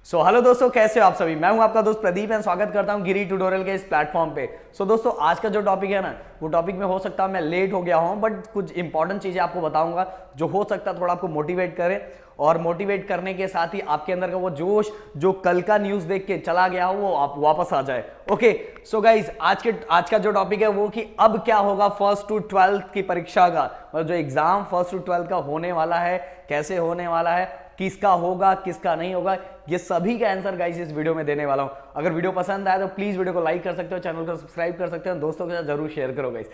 Hello दोस्तों, कैसे हो आप सभी। मैं हूं आपका दोस्त प्रदीप एंड स्वागत करता हूं गिरी ट्यूटोरियल के इस प्लेटफॉर्म पे। दोस्तों, आज का जो टॉपिक है ना, वो टॉपिक में हो सकता है मैं लेट हो गया हूं, बट कुछ इंपॉर्टेंट चीजें आपको बताऊंगा जो हो सकता है थोड़ा आपको मोटिवेट करे, और मोटिवेट करने के साथ ही आपके अंदर का वो जोश जो कल का न्यूज देख के चला गया हो वो आप वापस आ जाए। ओके, सो गाइज, आज का जो टॉपिक है वो कि अब क्या होगा फर्स्ट टू 12th की परीक्षा का, मतलब जो एग्जाम फर्स्ट टू 12th का होने वाला है, कैसे होने वाला है, किसका होगा किसका नहीं होगा, ये सभी का आंसर गाइस इस वीडियो में देने वाला हूं। अगर वीडियो पसंद आए तो प्लीज वीडियो को लाइक कर सकते हो, चैनल को सब्सक्राइब कर सकते हो, दोस्तों के साथ जरूर शेयर करो गाइस।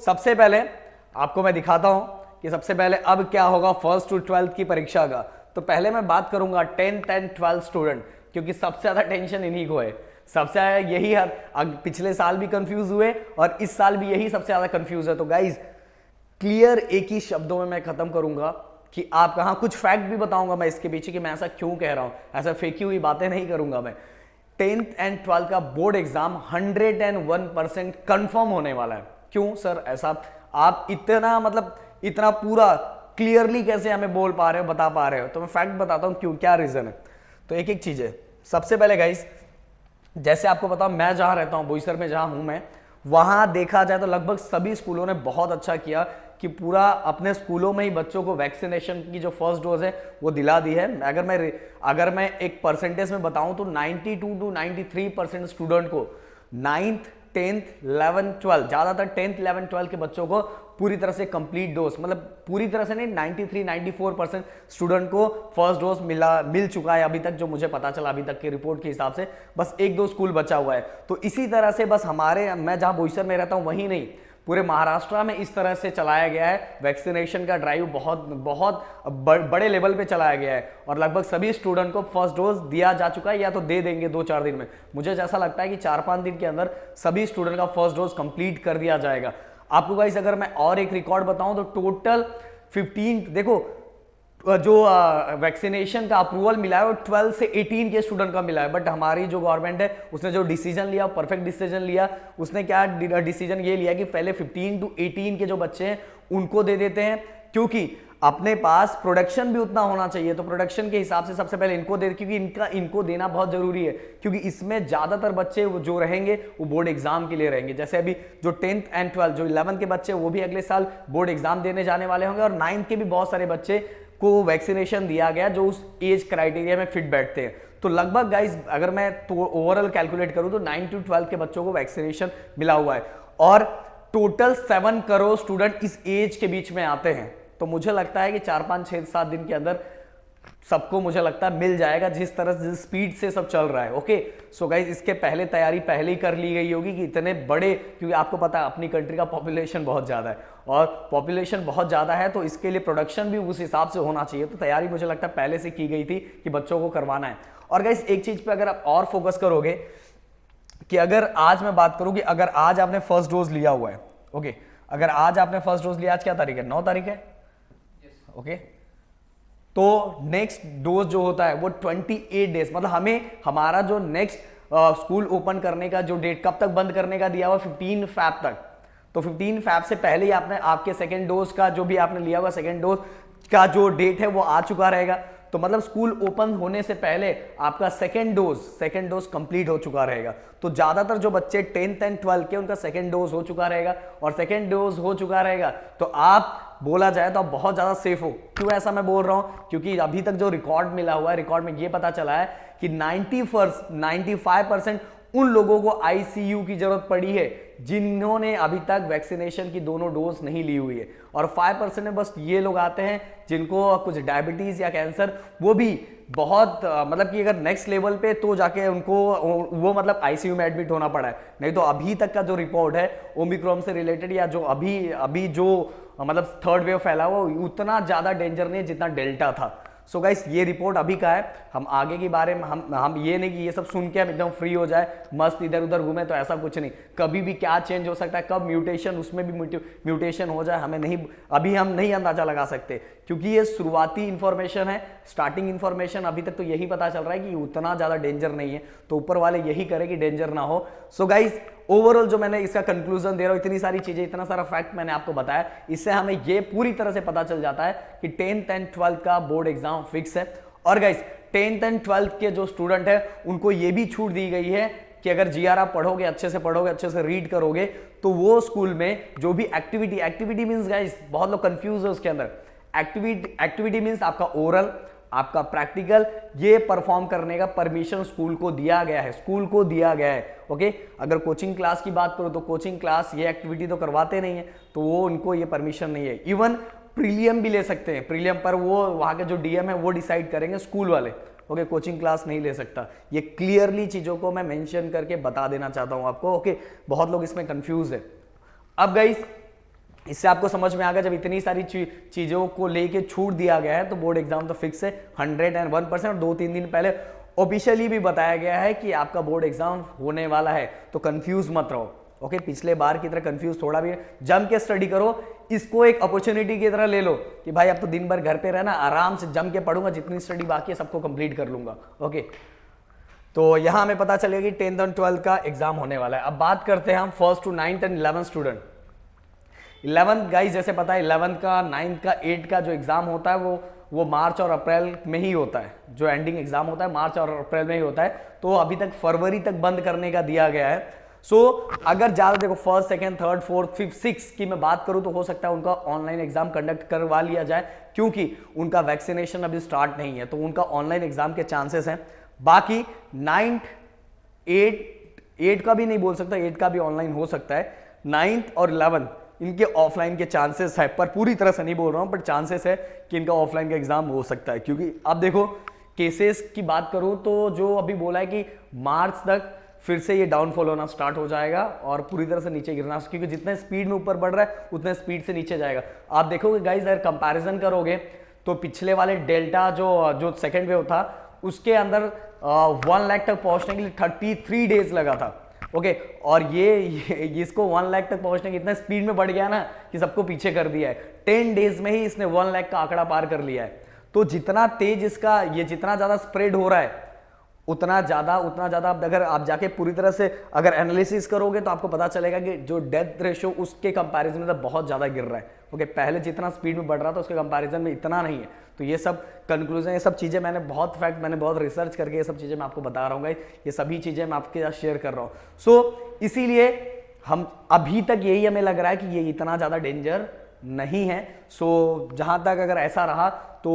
सबसे पहले आपको मैं दिखाता हूं कि सबसे पहले अब क्या होगा फर्स्ट टू 12th की परीक्षा का। तो पहले मैं बात करूंगा 10th एंड 12th स्टूडेंट, क्योंकि सबसे ज्यादा टेंशन इन्हीं को है। सबसे ज्यादा यही पिछले साल भी कंफ्यूज हुए और इस साल भी यही सबसे ज्यादा कंफ्यूज है। तो गाइज क्लियर एक ही शब्दों में मैं खत्म करूंगा कि आप कहां, कुछ फैक्ट भी बताऊंगा मैं इसके पीछे कि मैं ऐसा क्यों कह रहा हूं, ऐसा फेंकी हुई बातें नहीं करूंगा मैं। 10th एंड 12th का बोर्ड एग्जाम 101% कंफर्म होने वाला है। क्यों सर ऐसा आप इतना पूरा क्लियरली कैसे हमें बोल पा रहे हो, बता पा रहे हो? तो मैं फैक्ट बताता हूं क्यों, क्या रीजन है। तो एक एक चीज है। सबसे पहले गाइस, जैसे आपको पता, मैं जहां रहता हूं, बोईसर में जहां हूं मैं, वहां देखा जाए तो लगभग सभी स्कूलों ने बहुत अच्छा किया कि पूरा अपने स्कूलों में ही बच्चों को वैक्सीनेशन की जो फर्स्ट डोज है वो दिला दी है। अगर मैं एक परसेंटेज में बताऊं तो 92 to 93% स्टूडेंट को 9th 10th 11th 12th, ज्यादातर 10th 11th 12th के बच्चों को पूरी तरह से कंप्लीट डोज, मतलब पूरी तरह से नहीं, 93-94% स्टूडेंट को फर्स्ट डोज मिल चुका है अभी तक, जो मुझे पता चला अभी तक की रिपोर्ट के हिसाब से। बस एक दो स्कूल बचा हुआ है। तो इसी तरह से बस मैं जहां बोईसर में रहता हूं वहीं नहीं, पूरे महाराष्ट्र में इस तरह से चलाया गया है। वैक्सीनेशन का ड्राइव बहुत बड़े लेवल पे चलाया गया है और लगभग सभी स्टूडेंट को फर्स्ट डोज दिया जा चुका है, या तो दे देंगे 2-4 दिन में। मुझे जैसा लगता है कि 4-5 दिन के अंदर सभी स्टूडेंट का फर्स्ट डोज कंप्लीट कर दिया जाएगा। आपको गाइस अगर मैं और एक रिकॉर्ड बताऊं तो टोटल 15, देखो जो वैक्सीनेशन का अप्रूवल मिला है वो 12 से 18 के स्टूडेंट का मिला है, बट हमारी जो गवर्नमेंट है उसने जो डिसीजन लिया, परफेक्ट डिसीजन लिया। उसने क्या डिसीजन ये लिया कि पहले 15 to 18 के जो बच्चे हैं उनको दे देते हैं, क्योंकि अपने पास प्रोडक्शन भी उतना होना चाहिए। तो प्रोडक्शन के हिसाब से सबसे पहले इनको दे, क्योंकि इनको देना बहुत जरूरी है, क्योंकि इसमें ज्यादातर बच्चे जो रहेंगे वो बोर्ड एग्जाम के लिए रहेंगे। जैसे अभी जो 10th एंड 12th, जो 11th के बच्चे वो भी अगले साल बोर्ड एग्जाम देने जाने वाले होंगे, और 9th के भी बहुत सारे बच्चे को वैक्सीनेशन दिया गया जो उस एज क्राइटेरिया में फिट बैठते हैं। तो लगभग गाइस अगर मैं तो ओवरऑल कैलकुलेट करूं तो 9 to 12 के बच्चों को वैक्सीनेशन मिला हुआ है, और टोटल 7 करोड़ स्टूडेंट इस एज के बीच में आते हैं। तो मुझे लगता है कि 4-5-6-7 दिन के अंदर सबको मुझे लगता है मिल जाएगा, जिस स्पीड से सब चल रहा है। ओके, सो गाइस इसके पहले तैयारी पहले ही कर ली गई होगी कि इतने बड़े, क्योंकि आपको पता है अपनी कंट्री का पॉपुलेशन बहुत ज्यादा है, और पॉपुलेशन बहुत ज्यादा है तो इसके लिए प्रोडक्शन भी उस हिसाब से होना चाहिए। तो तैयारी मुझे लगता है पहले से की गई थी कि बच्चों को करवाना है। और गाइस एक चीज पे अगर आप और फोकस करोगे कि अगर आज मैं बात करूं कि अगर आज आपने फर्स्ट डोज लिया हुआ है, ओके, अगर आज आपने फर्स्ट डोज लिया, आज क्या तारीख है? 9 तारीख है, ओके, तो नेक्स्ट डोज जो होता है वो 28 डेज, मतलब हमारा जो नेक्स्ट स्कूल ओपन करने का जो डेट कब तक बंद करने का दिया हुआ 15 फैब तक। तो 15 फैब से पहले ही आपके सेकेंड डोज का जो भी आपने लिया हुआ सेकेंड डोज का जो डेट है वो आ चुका रहेगा। तो मतलब स्कूल ओपन होने से पहले आपका सेकेंड डोज कंप्लीट हो चुका रहेगा। तो ज्यादातर जो बच्चे 10th एंड 12th के उनका सेकेंड डोज हो चुका रहेगा, और सेकेंड डोज हो चुका रहेगा तो आप बोला जाए तो आप बहुत ज्यादा सेफ हो। क्यों ऐसा मैं बोल रहा हूं? क्योंकि अभी तक जो रिकॉर्ड मिला हुआ है, रिकॉर्ड में ये पता चला है कि 95% उन लोगों को आईसीयू की जरूरत पड़ी है जिन्होंने अभी तक वैक्सीनेशन की दोनों डोज नहीं ली हुई है, और 5% में बस ये लोग आते हैं जिनको कुछ डायबिटीज या कैंसर, वो भी बहुत मतलब कि अगर नेक्स्ट लेवल पे तो जाके उनको वो मतलब आईसीयू में एडमिट होना पड़ा है। नहीं तो अभी तक का जो रिपोर्ट है ओमिक्रॉन से रिलेटेड, या जो अभी जो मतलब थर्ड वेव फैला हुआ, उतना ज्यादा डेंजर नहीं जितना डेल्टा था। सो गाइस ये रिपोर्ट अभी का है। हम आगे के बारे में हम ये नहीं कि ये सब सुन के हम एकदम फ्री हो जाए, मस्त इधर उधर घूमे, तो ऐसा कुछ नहीं। कभी भी क्या चेंज हो सकता है, कब म्यूटेशन, उसमें भी म्यूटेशन हो जाए, अभी हम नहीं अंदाजा लगा सकते, क्योंकि ये शुरुआती इंफॉर्मेशन है, स्टार्टिंग इंफॉर्मेशन। अभी तक तो यही पता चल रहा है कि उतना ज्यादा डेंजर नहीं है, तो ऊपर वाले यही करे कि डेंजर ना हो। सो गाइस ओवरऑल जो मैंने इसका कंक्लूजन दे रहा हूं, इतनी सारी चीजें, इतना सारा फैक्ट मैंने आपको बताया, इससे हमें ये पूरी तरह से पता चल जाता है कि 10th एंड 12th का बोर्ड एग्जाम फिक्स है। और गाइस 10th एंड 12th के जो स्टूडेंट है उनको ये भी छूट दी गई है कि अगर जीआर आप पढ़ोगे, अच्छे से रीड करोगे, तो वो स्कूल में जो भी एक्टिविटी मींस गाइस बहुत लोग कंफ्यूज है उसके अंदर। एक्टिविटी मींस आपका ओरल, आपका प्रैक्टिकल, ये परफॉर्म करने का परमिशन स्कूल को दिया गया है, ओके। अगर कोचिंग क्लास की बात करो तो कोचिंग क्लास ये एक्टिविटी तो करवाते नहीं है, तो वो उनको ये परमिशन नहीं है। इवन प्रीलियम भी ले सकते हैं, प्रीलियम पर वो वहां के जो डीएम है वो डिसाइड करेंगे, स्कूल वाले, ओके। कोचिंग क्लास नहीं ले सकता। ये क्लियरली चीजों को मैं मेंशन करके बता देना चाहता हूं आपको, ओके। बहुत लोग इसमें कंफ्यूज है। अब गाइस इससे आपको समझ में आ गया, जब इतनी सारी चीजों को लेके छूट दिया गया है तो बोर्ड एग्जाम तो फिक्स है 101%। और 2-3 दिन पहले ऑफिशियली भी बताया गया है कि आपका बोर्ड एग्जाम होने वाला है, तो कंफ्यूज मत रहो, ओके। पिछले बार की तरह कंफ्यूज थोड़ा भी जम के स्टडी करो, इसको एक अपॉर्चुनिटी की तरह ले लो कि भाई अब तो दिन भर घर पे रहना, आराम से जम के पढ़ूंगा, जितनी स्टडी बाकी है सबको कंप्लीट कर लूंगा, ओके। तो यहां हमें पता चलेगा कि 10th और 12th का एग्जाम होने वाला है। अब बात करते हैं हम 1st to 9th and 11th student. 11th guys जैसे पता है 11th का, 9th का, 8th का जो एग्जाम होता है वो मार्च और अप्रैल में ही होता है। जो एंडिंग एग्जाम होता है मार्च और अप्रैल में ही होता है, तो अभी तक फरवरी तक बंद करने का दिया गया है। सो अगर ज्यादा देखो 1st, 2nd, 3rd, 4th, 5th, 6th की मैं बात करूं तो हो सकता है उनका ऑनलाइन एग्जाम कंडक्ट करवा लिया जाए, क्योंकि उनका वैक्सीनेशन अभी स्टार्ट नहीं है, तो उनका ऑनलाइन एग्जाम के चांसेस हैं। बाकी 9th, 8 का भी नहीं बोल सकता, 8 का भी ऑनलाइन हो सकता है। 9th और 11th इनके ऑफलाइन के चांसेस है, पर पूरी तरह से नहीं बोल रहा हूं, पर चांसेस है कि इनका ऑफलाइन का एग्जाम हो सकता है। क्योंकि अब देखो केसेस की बात करूं तो जो अभी बोला है कि मार्च तक फिर से ये डाउनफॉल होना स्टार्ट हो जाएगा और पूरी तरह से नीचे गिरना, क्योंकि जितने स्पीड में ऊपर बढ़ रहा है उतने स्पीड से नीचे जाएगा। आप देखोगे गाइस, अगर कंपैरिजन करोगे तो पिछले वाले डेल्टा जो सेकेंड वेव था उसके अंदर 1 लाख तक पहुंचने के लिए 33 डेज लगा था, ओके। और ये इसको 1 लाख तक पहुंचने की इतना स्पीड में बढ़ गया ना कि सबको पीछे कर दिया है। 10 डेज में ही इसने 1 लाख का आंकड़ा पार कर लिया है। तो जितना तेज इसका ये जितना ज्यादा स्प्रेड हो रहा है उतना ज्यादा अगर आप जाके पूरी तरह से अगर एनालिसिस करोगे तो आपको पता चलेगा कि जो डेथ रेशियो उसके कंपैरिजन में तो बहुत ज्यादा गिर रहा है, ओके। पहले जितना स्पीड में बढ़ रहा था उसके कंपैरिजन में इतना नहीं है। तो ये सब कंक्लूजन, ये सब चीजें मैंने बहुत रिसर्च करके ये सब चीजें मैं आपको बता रहा हूँ, ये सभी चीजें मैं आपके साथ शेयर कर रहा हूँ। सो इसीलिए हम अभी तक यही हमें लग रहा है कि ये इतना ज्यादा डेंजर नहीं है। सो जहां तक अगर ऐसा रहा तो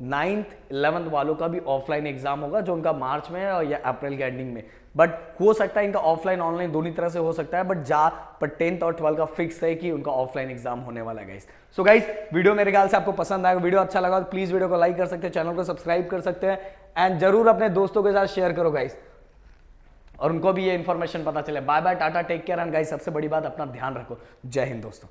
9th 11th वालों का भी ऑफलाइन एग्जाम होगा, जो उनका मार्च में या अप्रैल के एंडिंग में, बट हो सकता है इनका ऑफलाइन ऑनलाइन दोनों तरह से हो सकता है, पर 10th और 12th का फिक्स है कि उनका ऑफलाइन एग्जाम होने वाला है गाइस। सो गाइस वीडियो मेरे ख्याल से आपको पसंद आएगा, वीडियो अच्छा लगा तो प्लीज वीडियो को लाइक कर सकते हैं, चैनल को सब्सक्राइब कर सकते हैं एंड जरूर अपने दोस्तों के साथ शेयर करो गाइस, और उनको भी ये इन्फॉर्मेशन पता चले। Bye bye, tata, take care and guys सबसे बड़ी बात अपना ध्यान रखो। जय हिंद दोस्तों।